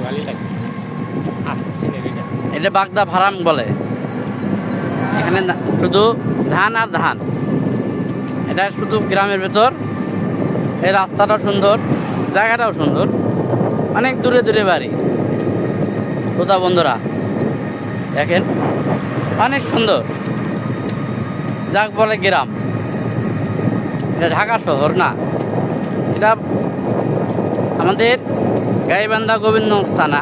ভালোই লাগে আসছে এটা এটা বাগদা ফার্ম বলে। এখানে শুধু ধান আর ধান। এটা শুধু গ্রামের ভেতর। এই রাস্তাটাও সুন্দর, জায়গাটাও সুন্দর, অনেক দূরে দূরে বাড়ি। শ্রোতা বন্ধুরা দেখেন, অনেক সুন্দর, যাক বলে গ্রাম। এটা ঢাকা শহর না, এটা আমাদের গাইবান্ধা গোবিন্দগঞ্জ থানা,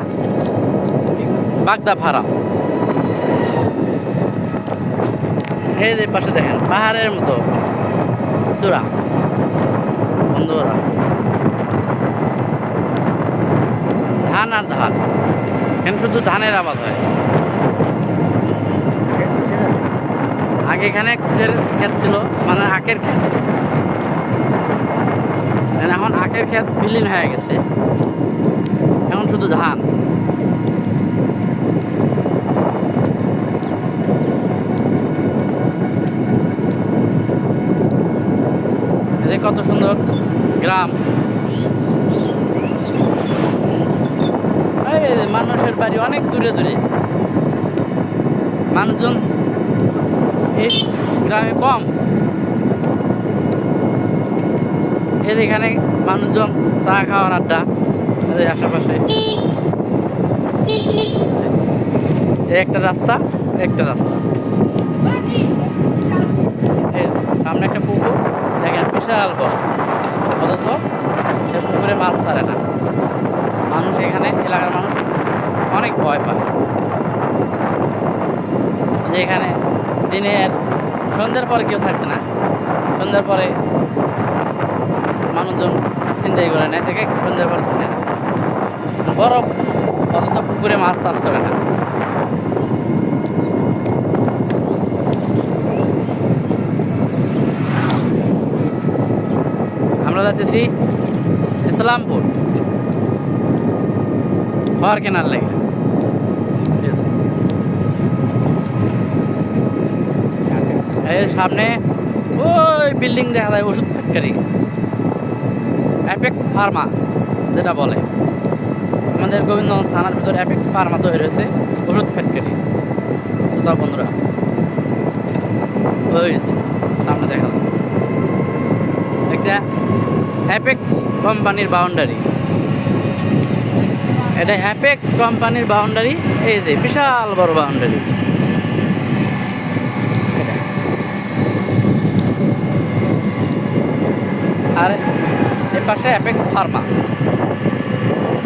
বাগদা ফার্ম। এই যে পাশে দেখেন পাহাড়ের মতো চূড়া। বন্ধুরা ধান আর ধান, এখানে শুধু ধানের আবাদ হয়। আগে এখানে ক্ষেত ছিল, মানে আখের ক্ষেত। এখন আখের ক্ষেত বিলীন হয়ে গেছে, এখন শুধু ধান। এই কত সুন্দর গ্রাম। এই যে মানুষের বাড়ি অনেক দূরে দূরে, মানুষজন এই গ্রামে কম। এই এখানে মানুষজন চা খাওয়ার আড্ডা, এদের আশেপাশে একটা রাস্তা, একটা রাস্তা। এই সামনে একটা পুকুর, দেখেন বিশাল বড়, অথচ সে পুকুরে মাছ ছাড়ে না। মানুষ এখানে, এলাকার মানুষ অনেক ভয় পায় যে এখানে দিনের সন্ধ্যার পরে কেউ থাকবে না। সন্ধ্যার পরে মানুষজন চিন্তাই করে না, থেকে সন্ধ্যার পরে থাকে না। বরফ, অথচ পুকুরে মাছ চাষ করে না। আমরা যাচ্ছি ইসলামপুর ঘর কেনার লাগে। এর সামনে ওই বিল্ডিং দেখা যায় ওষুধ ফ্যাক্টরি, অ্যাপেক্স ফার্মা যেটা বলে। আমাদের গোবিন্দগঞ্জ থানার ভিতরে অ্যাপেক্স ফার্মা তৈরি হয়েছে, ওষুধ ফ্যাক্টরি। শ্রোতা বন্ধুরা ওই সামনে দেখা যায় একটা অ্যাপেক্স কোম্পানির বাউন্ডারি। এটা অ্যাপেক্স কোম্পানির বাউন্ডারি। এই যে বিশাল বড় বাউন্ডারি। আর এর পাশে অ্যাপেক্স ফার্মা।